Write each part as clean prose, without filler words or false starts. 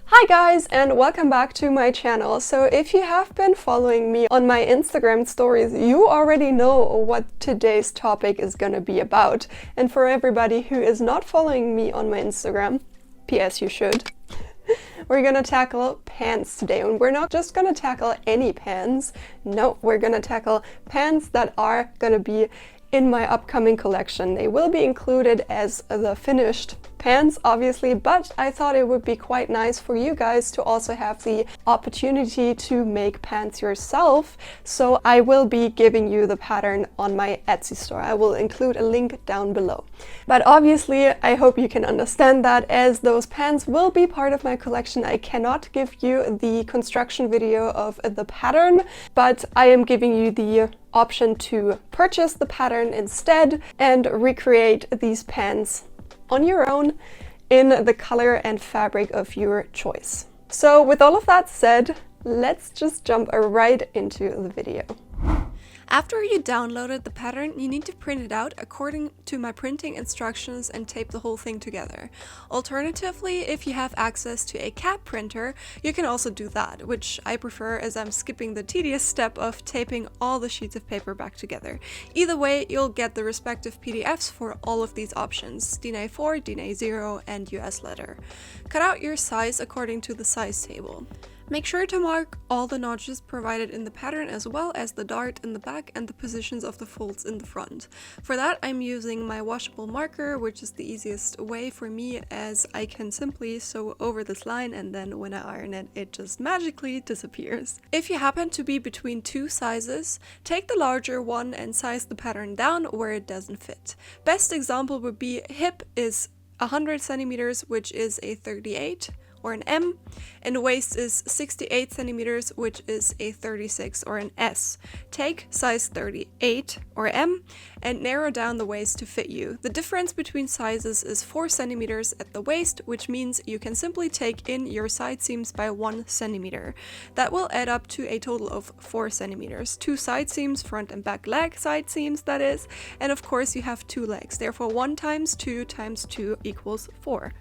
Hi guys, and welcome back to my channel. So if you have been following me on my Instagram stories, you already know what today's topic is gonna be about. And for everybody who is not following me on my Instagram, PS you should, we're gonna tackle pants today. And we're not just gonna tackle any pants, no, we're gonna tackle pants that are gonna be in my upcoming collection. They will be included as the finished pants, obviously, but I thought it would be quite nice for you guys to also have the opportunity to make pants yourself. So I will be giving you the pattern on my Etsy store. I will include a link down below. But obviously, I hope you can understand that as those pants will be part of my collection, I cannot give you the construction video of the pattern, but I am giving you the option to purchase the pattern instead and recreate these pants on your own in the color and fabric of your choice. So with all of that said, let's just jump right into the video. After you downloaded the pattern, you need to print it out according to my printing instructions and tape the whole thing together. Alternatively, if you have access to a CAP printer, you can also do that, which I prefer as I'm skipping the tedious step of taping all the sheets of paper back together. Either way, you'll get the respective PDFs for all of these options: DIN A4, DIN A0, and US letter. Cut out your size according to the size table. Make sure to mark all the notches provided in the pattern, as well as the dart in the back and the positions of the folds in the front. For that, I'm using my washable marker, which is the easiest way for me, as I can simply sew over this line and then when I iron it, it just magically disappears. If you happen to be between two sizes, take the larger one and size the pattern down where it doesn't fit. Best example would be hip is 100 centimeters, which is a 38. Or an M, and waist is 68 centimeters, which is a 36 or an S. Take size 38 or M and narrow down the waist to fit you. The difference between sizes is 4 centimeters at the waist, which means you can simply take in your side seams by 1 centimeter. That will add up to a total of 4 centimeters. 2 side seams, front and back leg side seams that is, and of course you have 2 legs, therefore 1 times 2 times 2 equals 4.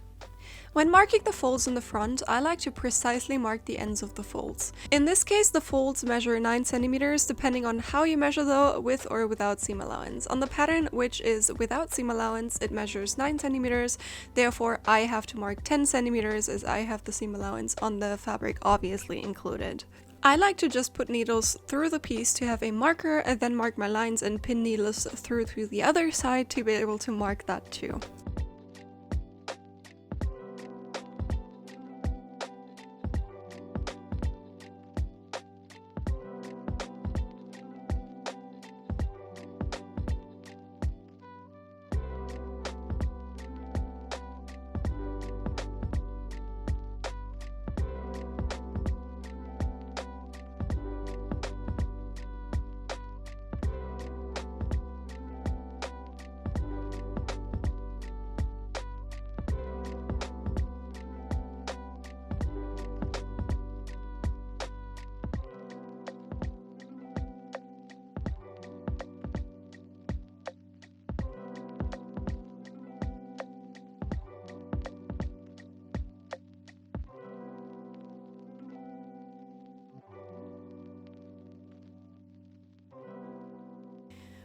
When marking the folds in the front, I like to precisely mark the ends of the folds. In this case, the folds measure 9 centimeters, depending on how you measure though, with or without seam allowance. On the pattern, which is without seam allowance, it measures 9 centimeters, therefore I have to mark 10 centimeters as I have the seam allowance on the fabric obviously included. I like to just put needles through the piece to have a marker and then mark my lines and pin needles through to the other side to be able to mark that too.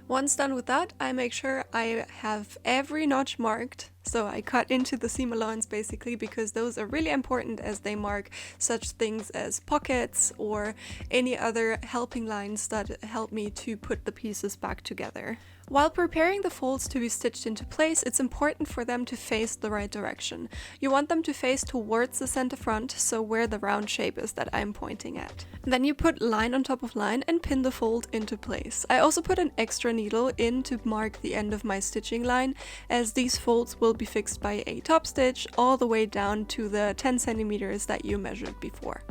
Once done with that, I make sure I have every notch marked. So I cut into the seam allowance basically, because those are really important as they mark such things as pockets or any other helping lines that help me to put the pieces back together. While preparing the folds to be stitched into place, it's important for them to face the right direction. You want them to face towards the center front, so where the round shape is that I'm pointing at. Then you put line on top of line and pin the fold into place. I also put an extra needle in to mark the end of my stitching line, as these folds will be fixed by a top stitch all the way down to the 10 centimeters that you measured before.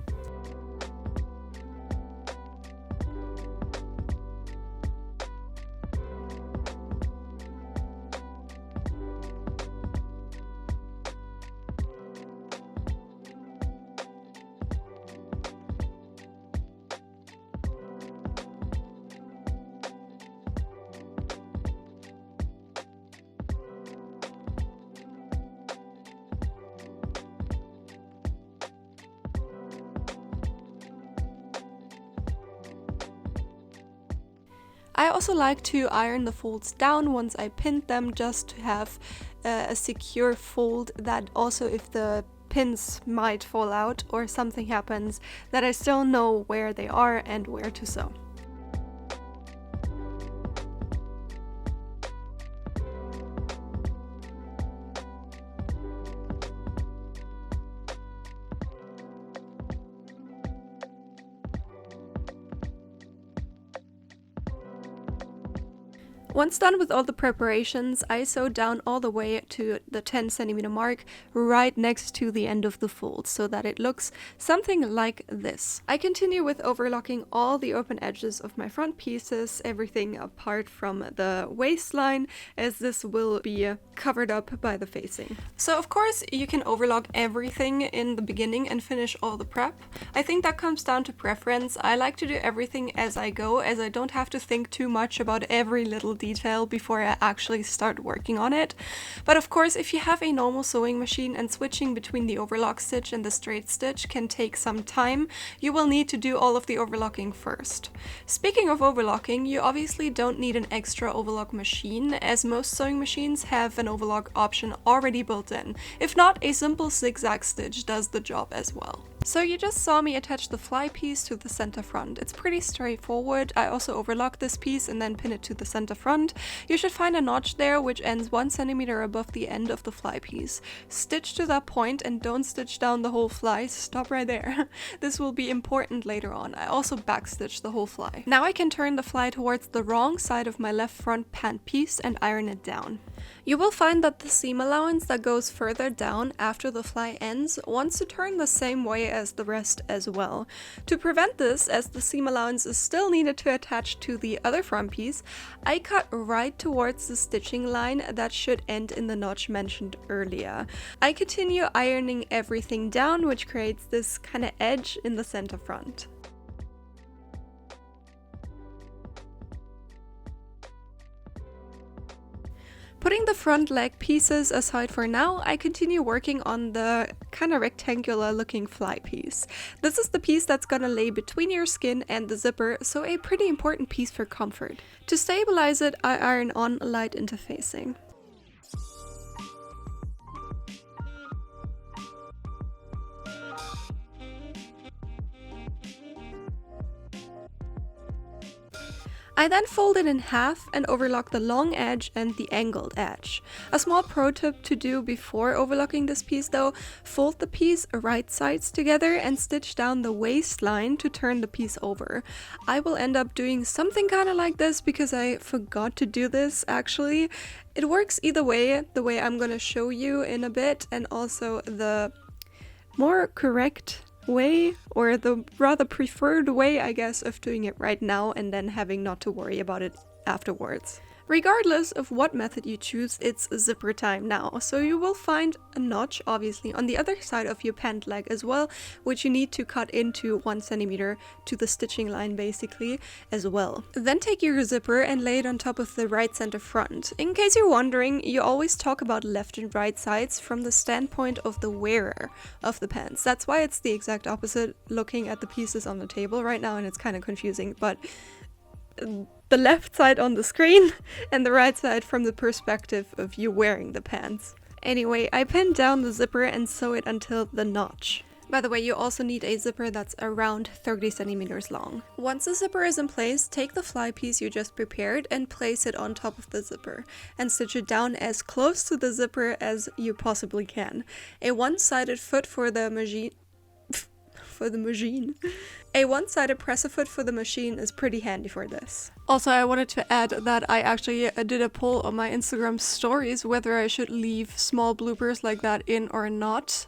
I also like to iron the folds down once I pinned them, just to have a secure fold that also if the pins might fall out or something happens, that I still know where they are and where to sew. Once done with all the preparations, I sew down all the way to the 10 centimeter mark right next to the end of the fold so that it looks something like this. I continue with overlocking all the open edges of my front pieces, everything apart from the waistline, as this will be covered up by the facing. So of course you can overlock everything in the beginning and finish all the prep. I think that comes down to preference. I like to do everything as I go, as I don't have to think too much about every little detail before I actually start working on it. But of course, if you have a normal sewing machine and switching between the overlock stitch and the straight stitch can take some time, you will need to do all of the overlocking first. Speaking of overlocking, you obviously don't need an extra overlock machine, as most sewing machines have an overlock option already built in. If not, a simple zigzag stitch does the job as well. So you just saw me attach the fly piece to the center front. It's pretty straightforward. I also overlock this piece and then pin it to the center front. You should find a notch there which ends 1 centimeter above the end of the fly piece. Stitch to that point and don't stitch down the whole fly. Stop right there. This will be important later on. I also backstitch the whole fly. Now I can turn the fly towards the wrong side of my left front pant piece and iron it down. You will find that the seam allowance that goes further down after the fly ends wants to turn the same way as the rest as well. To prevent this, as the seam allowance is still needed to attach to the other front piece, I cut right towards the stitching line that should end in the notch mentioned earlier. I continue ironing everything down, which creates this kind of edge in the center front. Putting the front leg pieces aside for now, I continue working on the kind of rectangular looking fly piece. This is the piece that's gonna lay between your skin and the zipper, so a pretty important piece for comfort. To stabilize it, I iron on light interfacing. I then fold it in half and overlock the long edge and the angled edge. A small pro tip to do before overlocking this piece though, fold the piece right sides together and stitch down the waistline to turn the piece over. I will end up doing something kind of like this because I forgot to do this actually. It works either way, the way I'm gonna show you in a bit, and also the more correct way, or the rather preferred way, I guess, of doing it right now and then having not to worry about it afterwards. Regardless of what method you choose, it's zipper time now, so you will find a notch obviously on the other side of your pant leg as well, which you need to cut into 1 centimeter to the stitching line basically as well. Then take your zipper and lay it on top of the right center front. In case you're wondering, you always talk about left and right sides from the standpoint of the wearer of the pants. That's why it's the exact opposite looking at the pieces on the table right now, and it's kind of confusing, but the left side on the screen and the right side from the perspective of you wearing the pants. Anyway, I pinned down the zipper and sew it until the notch. By the way, you also need a zipper that's around 30 centimeters long. Once the zipper is in place, take the fly piece you just prepared and place it on top of the zipper and stitch it down as close to the zipper as you possibly can. A one-sided foot for the machine. A one-sided presser foot for the machine is pretty handy for this. Also, I wanted to add that I actually did a poll on my Instagram stories whether I should leave small bloopers like that in or not.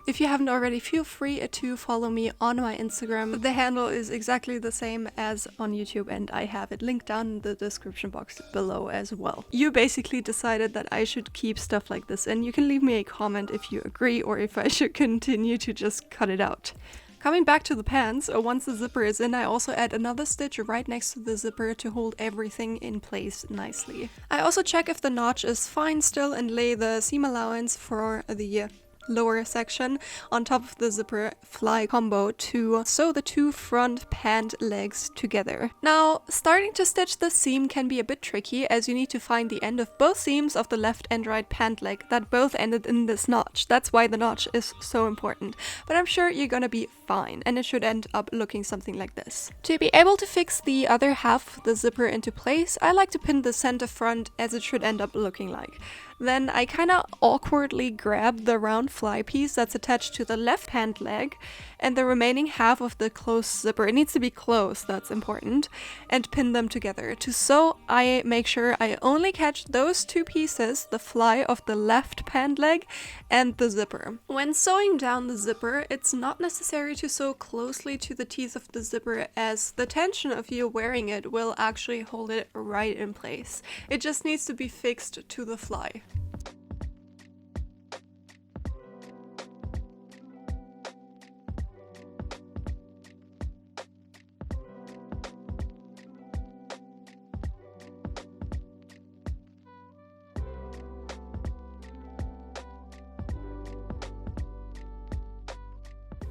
If you haven't already, feel free to follow me on my Instagram. The handle is exactly the same as on YouTube, and I have it linked down in the description box below as well. You basically decided that I should keep stuff like this, and you can leave me a comment if you agree or if I should continue to just cut it out. Coming back to the pants, once the zipper is in, I also add another stitch right next to the zipper to hold everything in place nicely. I also check if the notch is fine still and lay the seam allowance for the lower section on top of the zipper fly combo to sew the two front pant legs together. Now, starting to stitch the seam can be a bit tricky, as you need to find the end of both seams of the left and right pant leg that both ended in this notch. That's why the notch is so important. But I'm sure you're gonna be fine, and it should end up looking something like this. To be able to fix the other half of the zipper into place, I like to pin the center front as it should end up looking like. Then I kinda awkwardly grab the round fly piece that's attached to the left pant leg and the remaining half of the closed zipper. It needs to be closed, that's important, and pin them together. To sew, I make sure I only catch those two pieces, the fly of the left pant leg and the zipper. When sewing down the zipper, it's not necessary to sew closely to the teeth of the zipper, as the tension of you wearing it will actually hold it right in place. It just needs to be fixed to the fly.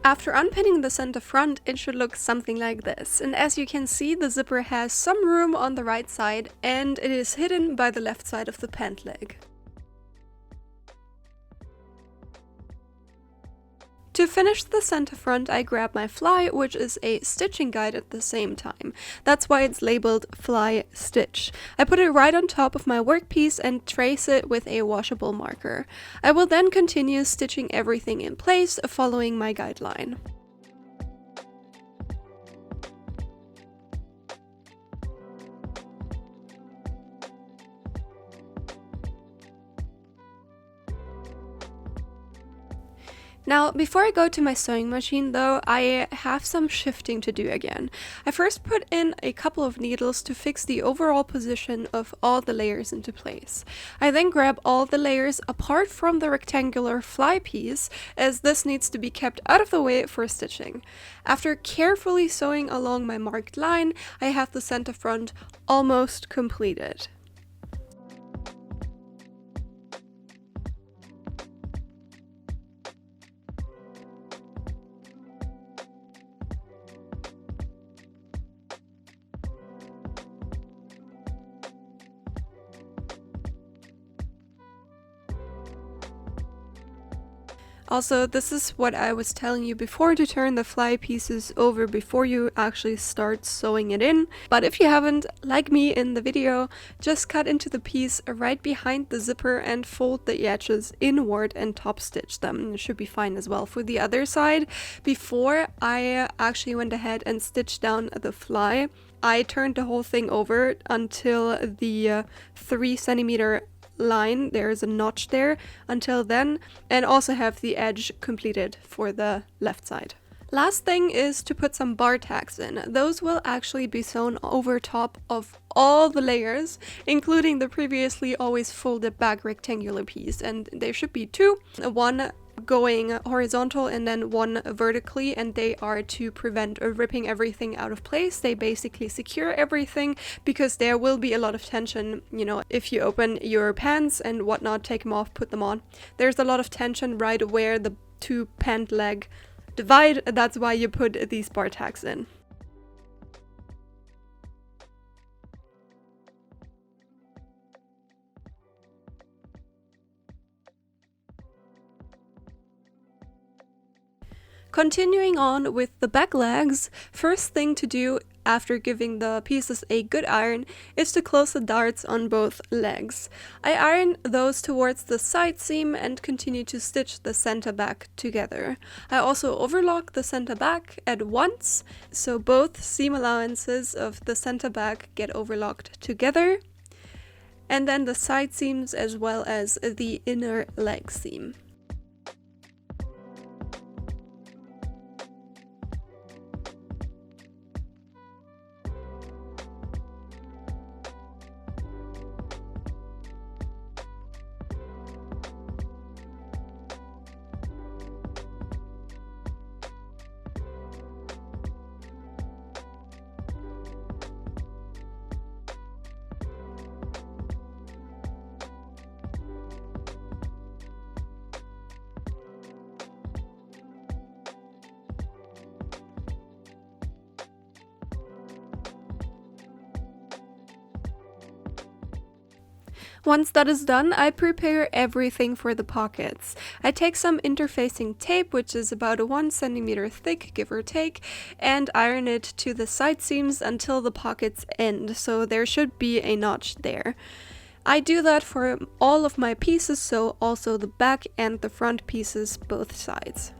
After unpinning the center front, it should look something like this, and as you can see, the zipper has some room on the right side and it is hidden by the left side of the pant leg. To finish the center front, I grab my fly, which is a stitching guide at the same time. That's why it's labeled Fly Stitch. I put it right on top of my workpiece and trace it with a washable marker. I will then continue stitching everything in place, following my guideline. Now, before I go to my sewing machine though, I have some shifting to do again. I first put in a couple of needles to fix the overall position of all the layers into place. I then grab all the layers apart from the rectangular fly piece, as this needs to be kept out of the way for stitching. After carefully sewing along my marked line, I have the center front almost completed. Also, this is what I was telling you before, to turn the fly pieces over before you actually start sewing it in. But if you haven't, like me in the video, just cut into the piece right behind the zipper and fold the edges inward and top stitch them. It should be fine as well for the other side. Before I actually went ahead and stitched down the fly, I turned the whole thing over until the 3 centimeter line, there's a notch there until then, and also have the edge completed for the left side. Last thing is to put some bar tacks in. Those will actually be sewn over top of all the layers, including the previously always folded back rectangular piece, and there should be 2, one going horizontal and then one vertically, and they are to prevent ripping everything out of place. They basically secure everything, because there will be a lot of tension, you know, if you open your pants and whatnot, take them off, put them on. There's a lot of tension right where the 2 pant leg divide. That's why you put these bar tacks in. Continuing on with the back legs, first thing to do after giving the pieces a good iron is to close the darts on both legs. I iron those towards the side seam and continue to stitch the center back together. I also overlock the center back at once, so both seam allowances of the center back get overlocked together, and then the side seams as well as the inner leg seam. Once that is done, I prepare everything for the pockets. I take some interfacing tape, which is about 1 centimeter thick, give or take, and iron it to the side seams until the pockets end, so there should be a notch there. I do that for all of my pieces, so also the back and the front pieces, both sides.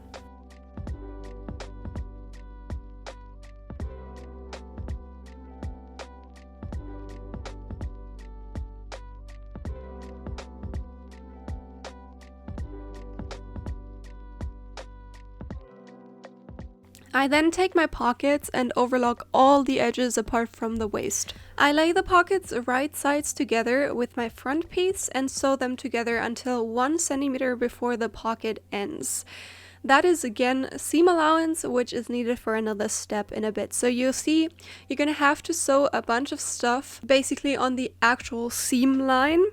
I then take my pockets and overlock all the edges apart from the waist. I lay the pockets right sides together with my front piece and sew them together until 1 centimeter before the pocket ends. That is again seam allowance, which is needed for another step in a bit. So you'll see you're gonna have to sew a bunch of stuff basically on the actual seam line,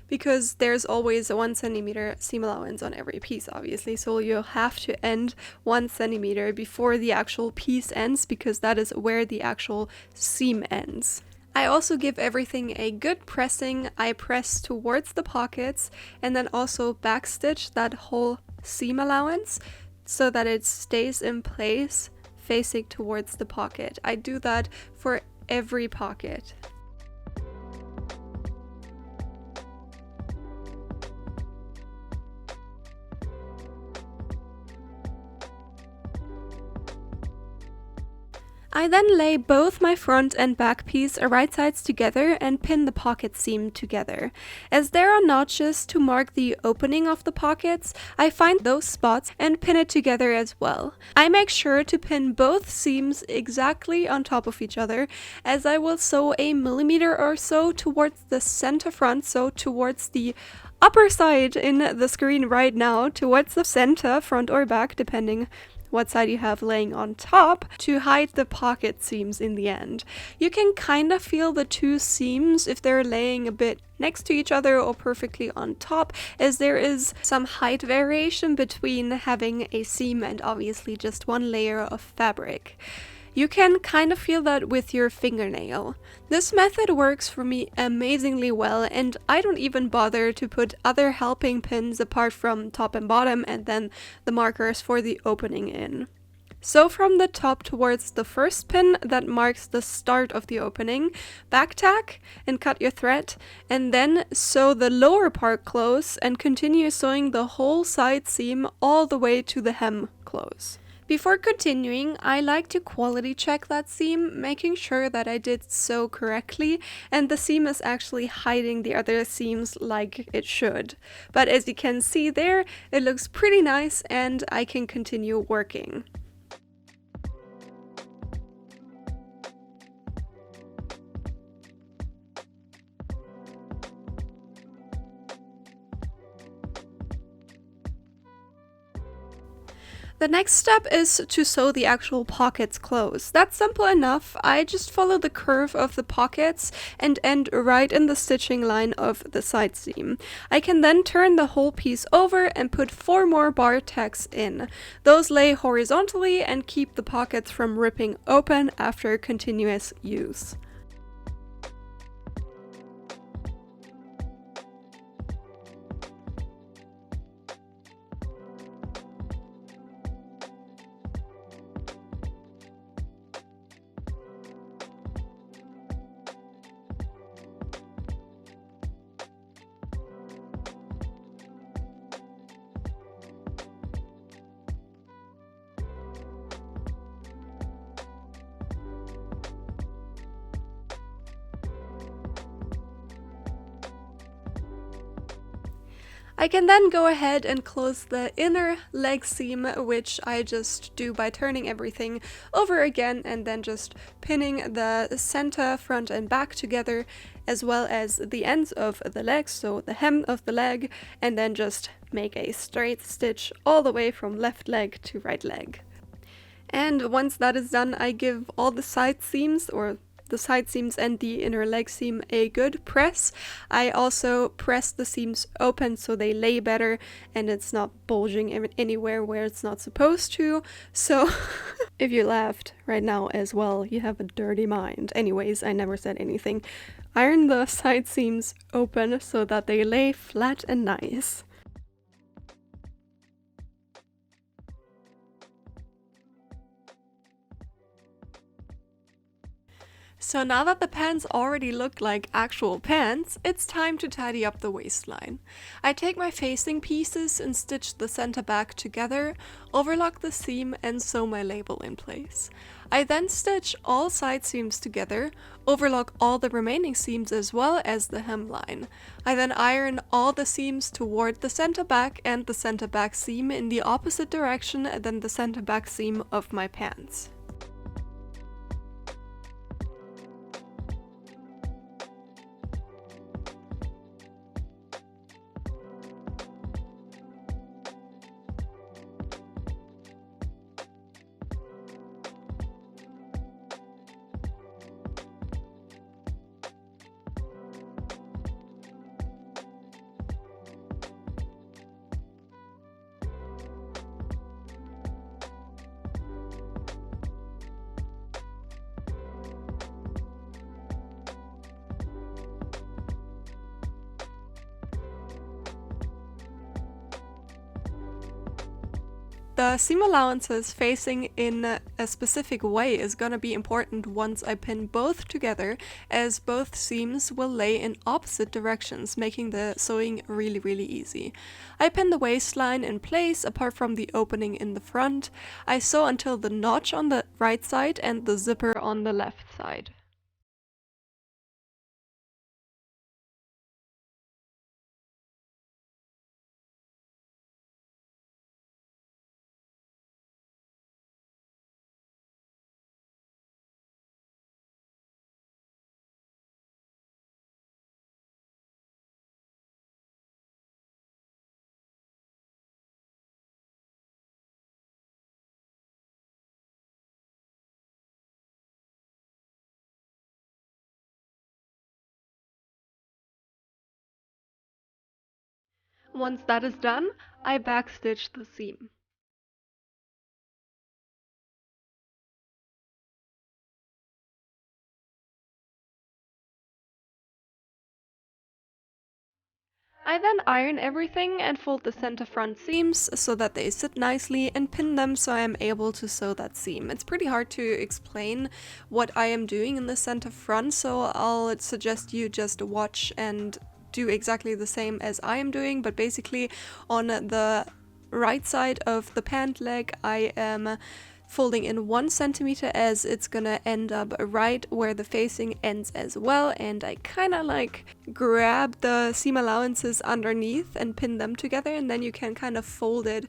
because there's always a 1 centimeter seam allowance on every piece, obviously. So you'll have to end 1 centimeter before the actual piece ends, because that is where the actual seam ends. I also give everything a good pressing. I press towards the pockets and then also backstitch that whole seam allowance so that it stays in place facing towards the pocket. I do that for every pocket. I then lay both my front and back piece right sides together and pin the pocket seam together. As there are notches to mark the opening of the pockets, I find those spots and pin it together as well. I make sure to pin both seams exactly on top of each other, as I will sew a millimeter or so towards the center front, so towards the upper side in the screen right now, towards the center, front or back, depending what side you have laying on top, to hide the pocket seams in the end. You can kind of feel the two seams if they're laying a bit next to each other or perfectly on top, as there is some height variation between having a seam and obviously just one layer of fabric. You can kind of feel that with your fingernail. This method works for me amazingly well, and I don't even bother to put other helping pins apart from top and bottom and then the markers for the opening in. Sew from the top towards the first pin that marks the start of the opening, back tack and cut your thread, and then sew the lower part close and continue sewing the whole side seam all the way to the hem close. Before continuing, I like to quality check that seam, making sure that I did sew correctly and the seam is actually hiding the other seams like it should. But as you can see there, it looks pretty nice and I can continue working. The next step is to sew the actual pockets closed. That's simple enough. I just follow the curve of the pockets and end right in the stitching line of the side seam. I can then turn the whole piece over and put 4 more bar tacks in. Those lay horizontally and keep the pockets from ripping open after continuous use. I can then go ahead and close the inner leg seam, which I just do by turning everything over again and then just pinning the center, front and back together, as well as the ends of the legs, so the hem of the leg, and then just make a straight stitch all the way from left leg to right leg. And once that is done, I give all the side seams, or the side seams and the inner leg seam, a good press. I also press the seams open so they lay better and it's not bulging anywhere where it's not supposed to. So if you laughed right now as well, you have a dirty mind. Anyways, I never said anything. iron the side seams open so that they lay flat and nice. So now that the pants already look like actual pants, it's time to tidy up the waistline. I take my facing pieces and stitch the center back together, overlock the seam and sew my label in place. I then stitch all side seams together, overlock all the remaining seams as well as the hemline. I then iron all the seams toward the center back and the center back seam in the opposite direction than the center back seam of my pants. The seam allowances facing in a specific way is gonna be important once I pin both together, as both seams will lay in opposite directions, making the sewing really easy. I pin the waistline in place apart from the opening in the front. I sew until the notch on the right side and the zipper on the left side. Once that is done, I backstitch the seam. I then iron everything and fold the center front seams so that they sit nicely and pin them so I am able to sew that seam. It's pretty hard to explain what I am doing in the center front, so I'll suggest you just watch and do exactly the same as I am doing, but basically on the right side of the pant leg I am folding in 1 centimeter as it's gonna end up right where the facing ends as well, and I kind of like grab the seam allowances underneath and pin them together, and then you can kind of fold it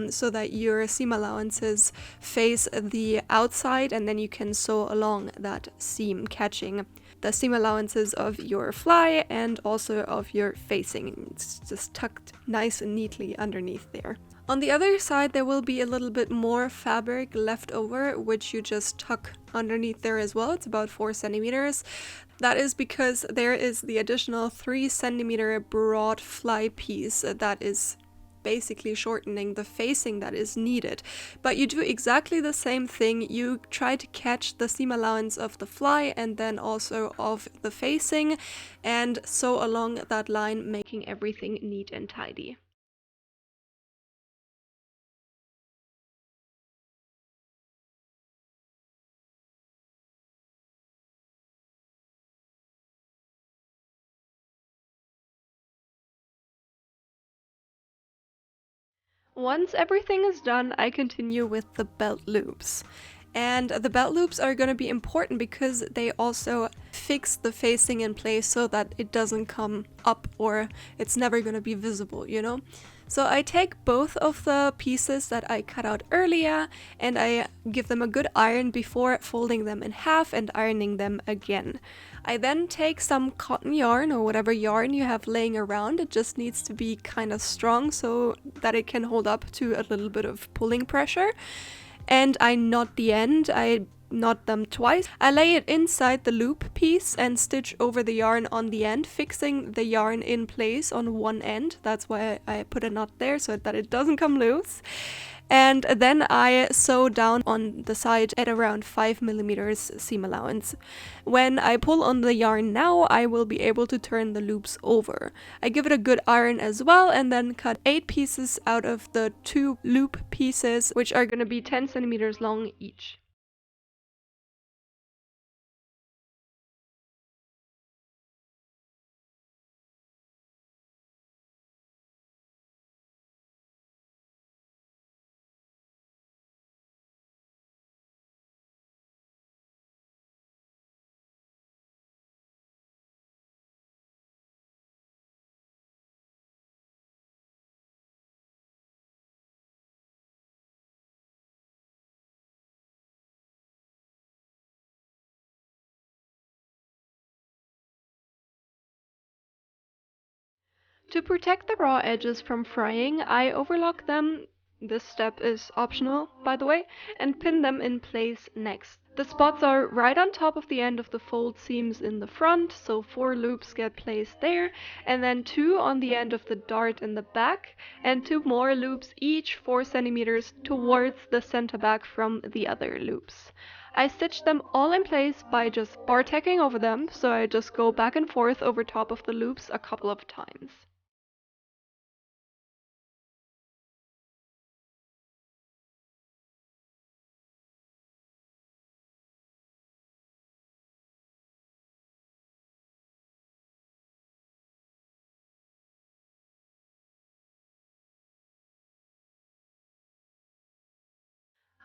so that your seam allowances face the outside, and then you can sew along that seam, catching the seam allowances of your fly and also of your facing. It's just tucked nice and neatly underneath there. On the other side there will be a little bit more fabric left over, which you just tuck underneath there as well. It's about 4 centimeters. That is because there is the additional 3 centimeter broad fly piece that is basically shortening the facing that is needed. But you do exactly the same thing. You try to catch the seam allowance of the fly and then also of the facing and sew along that line, making everything neat and tidy. Once everything is done, I continue with the belt loops. And the belt loops are going to be important because they also fix the facing in place so that it doesn't come up or it's never going to be visible, you know? So I take both of the pieces that I cut out earlier and I give them a good iron before folding them in half and ironing them again. I then take some cotton yarn or whatever yarn you have laying around. It just needs to be kind of strong so that it can hold up to a little bit of pulling pressure. And I knot the end. I knot them twice. I lay it inside the loop piece and stitch over the yarn on the end, fixing the yarn in place on one end. That's why I put a knot there so that it doesn't come loose. and then I sew down on the side at around 5 millimeters seam allowance. When I pull on the yarn now, I will be able to turn the loops over. I give it a good iron as well, and then cut 8 pieces out of the 2 loop pieces, which are going to be 10 centimeters long each. To protect the raw edges from frying, I overlock them, this step is optional by the way, and pin them in place next. The spots are right on top of the end of the fold seams in the front, so 4 loops get placed there, and then 2 on the end of the dart in the back, and 2 more loops each 4 centimeters towards the center back from the other loops. I stitch them all in place by just bar tacking over them, so I just go back and forth over top of the loops a couple of times.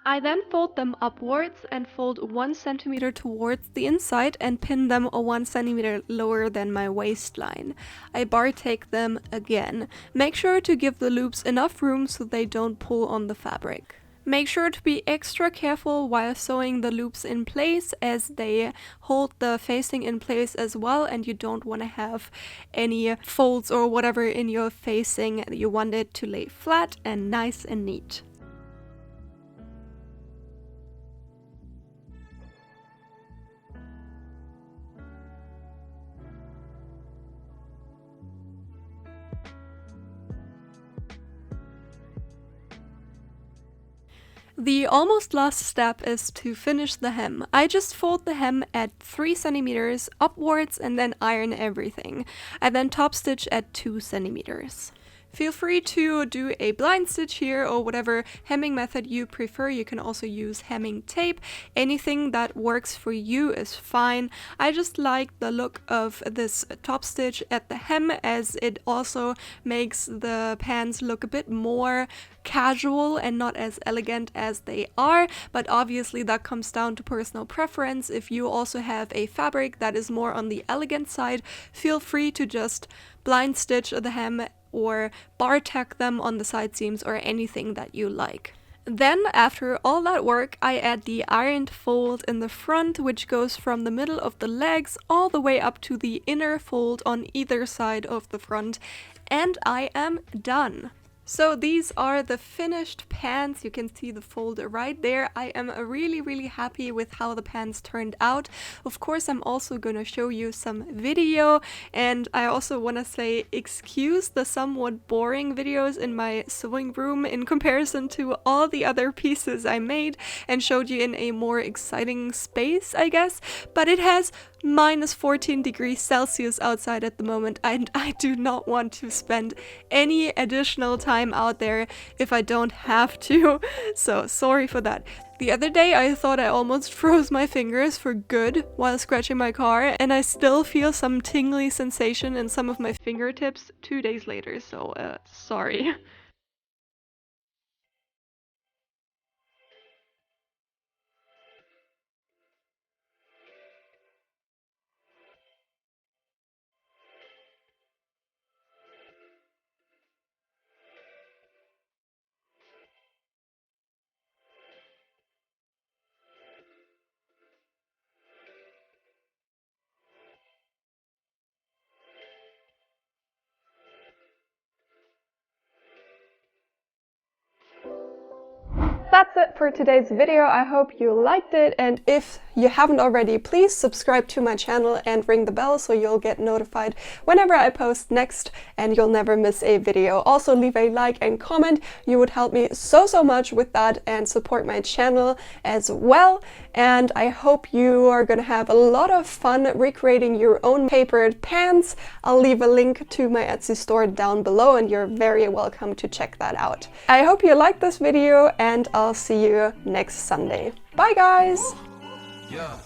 I then fold them upwards and fold 1 centimeter towards the inside and pin them 1 centimeter lower than my waistline. I bar take them again. Make sure to give the loops enough room so they don't pull on the fabric. Make sure to be extra careful while sewing the loops in place, as they hold the facing in place as well, and you don't want to have any folds or whatever in your facing. You want it to lay flat and nice and neat. The almost last step is to finish the hem. I just fold the hem at 3 centimeters upwards and then iron everything. I then top stitch at 2 centimeters. Feel free to do a blind stitch here or whatever hemming method you prefer. You can also use hemming tape. Anything that works for you is fine. I just like the look of this top stitch at the hem, as it also makes the pants look a bit more casual and not as elegant as they are, but obviously that comes down to personal preference. If you also have a fabric that is more on the elegant side, feel free to just blind stitch the hem or bar tack them on the side seams or anything that you like. Then, after all that work, I add the ironed fold in the front, which goes from the middle of the legs all the way up to the inner fold on either side of the front, and I am done. So these are the finished pants. You can see the fold right there. I am really happy with how the pants turned out. Of course, I'm also gonna show you some video, and I also want to say excuse the somewhat boring videos in my sewing room in comparison to all the other pieces I made and showed you in a more exciting space, I guess, but it has minus 14 degrees Celsius outside at the moment, and I do not want to spend any additional time out there if I don't have to, so sorry for that. The other day I thought I almost froze my fingers for good while scratching my car, and I still feel some tingly sensation in some of my fingertips 2 days later, so sorry. that's it for today's video. I hope you liked it, and if you haven't already, please subscribe to my channel and ring the bell so you'll get notified whenever I post next and you'll never miss a video. Also leave a like and comment. You would help me so much with that and support my channel as well. And I hope you are gonna have a lot of fun recreating your own tapered pants. I'll leave a link to my Etsy store down below and you're very welcome to check that out. I hope you liked this video and I'll see you next Sunday. Bye guys! Yeah.